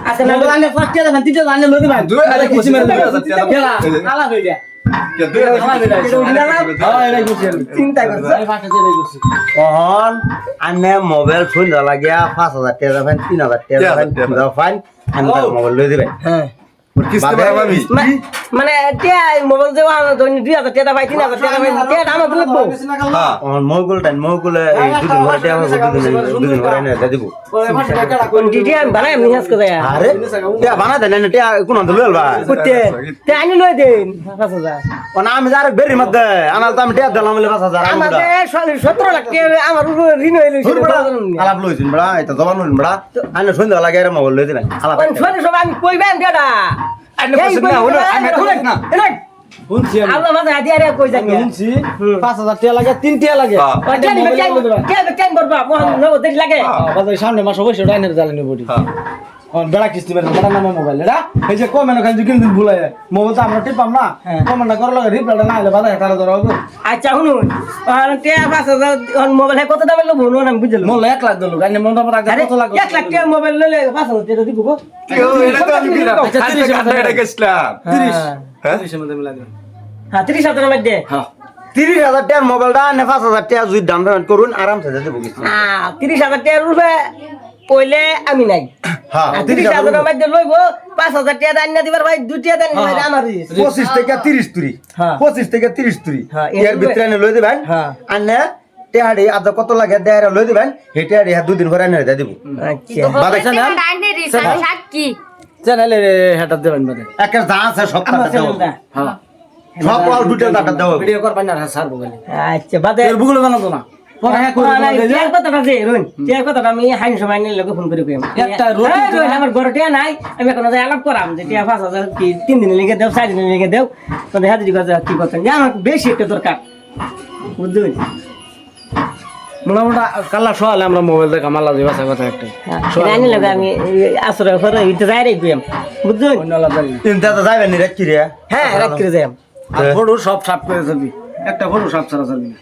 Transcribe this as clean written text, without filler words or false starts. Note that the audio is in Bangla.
আচ্ছা না মোবাইল আনলে ফার্স্ট টাকা তিনটা আনলে লইতে ভাই দুই আরে কিছু মেরে কেলা আলা হই যায় কে দুই চিন্তা করছো আমি ফার্স্ট টাকা করছি কখন আনে মোবাইল ফোন লাগিয়া 5000 টাকা ফাইন 3000 টাকা ফাইন 2000 ফাইন আনতে মোবাইল লই দিবেন হ্যাঁ কিস্তি ভাড়া আমি মানে টিয়া মোবাইল দেওয়া 2000 টাকা ভাই 3000 টাকা ভাই টিয়া আমার লাগবো হ্যাঁ on মোগল এই দুদিন ঘরে টাকা দুদিন ঘরে এনে দিব পরে ফার্স্ট টাকা কোন টিয়া বানাই মিহাস করে আরে টাকা বানা দেন না টাকা কোন দলল ভাই করতে তে আনি লই দেন 5000 কোন আমি যার বেরি মধ্যে আনাল তো আমি টাকা দিলাম বলে 5000 আমাদের 17 লাখ টাকা আমার ঋণ হইলো আলাপ লইছিন বড়া এটা জবান লইন বড়া আনে সন্ধ্যা লাগে আর মোবাইল লই দিবেন আলাপ কোন ছোট সব আমি কইবেন কেডা আরে পছন্দ না হলো আমি খুলেক না শুনছি আমি আল্লাহ মাঝে হাতিয়া রে কই যাই শুনছি 5000 টাকা লাগে 3 টাকা লাগে কেন বলবা মোহন নগদ লাগে বাজার সামনে মাস অবশ্যই ডাইনের জ্বালানি বডি হ্যাঁ। বেড়া কিস্তি বের বড় নামে মোবাইল এটা এই যে কমেন্ট খালি দিন দিন ভুলাই মোবাইল তো আমরা টিপাম না কমেন্ট করো লাগে রিপ্লাইটা না হলে বাজার তারা ধরা হবে আচ্ছা শুনুন আর টিয়া 5000 মোবাইল কত দামে লব নো আমি বুঝলাম মোল 1 লাখ দিল গানে মন আমরা আগে কত লাখ 1 লাখ টাকা মোবাইল লইলে 5000 টাকা দিব গো এটা তো আমি কিনা আচ্ছা, 30 টাকা গেছিলাম 30 হ্যাঁ 30 এর মধ্যে মিলা দিন হ্যাঁ 30000 এর মধ্যে হ্যাঁ 30000 টাকার মোবাইলটা আনে 5000 টাকা যদি দাম পেমেন্ট করুন আরামসে দেব কিছু 30000 টাকা রুপে কইলে আমি নাই হ্যাঁ 30000 এর মধ্যে লইব 5000 টাকা দান না দিবার ভাই 2 টাকা দান ভাই আমার 25 থেকে 30 তুরি হ্যাঁ। 25 থেকে 30 তুরি হ্যাঁ, এর ভিতরে এনে লই দিবেন হ্যাঁ। আনে টেহাড়ি আজ কত লাগে দেড় লই দিবেন হেটেহাড়ি দুদিন করে এনে দিব আচ্ছা বাদাইছে না সাক্ষী চ্যানেলে হেটা দেবেন বাদে একটা যা আছে সব আমার টাকা দেব ছেলেটা। হ্যাঁ সব অল দুটো টাকা দেব ভিডিও করবেন না স্যার বলে আচ্ছা বাদে এর বুগুলো জানো তো না পরে হ্যাঁ কই টিয়ার কথাটা যে রুন টিয়ার কথাটা আমি হাইন সময় নিয়ে লোকে ফোন করে কইম একটা রুটি তো- আমার ঘরে টিয়া নাই আমি এখন যাই আলাপ করাম যে টিয়া 5000 কি 3 দিন লেগে দেও 4 দিন লেগে দেও তো হাজিরি কথা কি করতেন যে আমার বেশি একটা দরকার বুঝলি মোটামুটি কাল্লা সোয়ালে আমরা মোবাইল দেখা মাল্লা দিবা কথা একটা জানি লাগে আমি আসরে ঘরে ইতে যাই রে কইম বুঝলি অন্য আলাদা চিন্তা তো যাবেন নি রে কি রে হ্যাঁ রাত করে যাই আর ফটো সব সাফ করে চলবি একটা ফটো সাফ ছাড়া চলবি না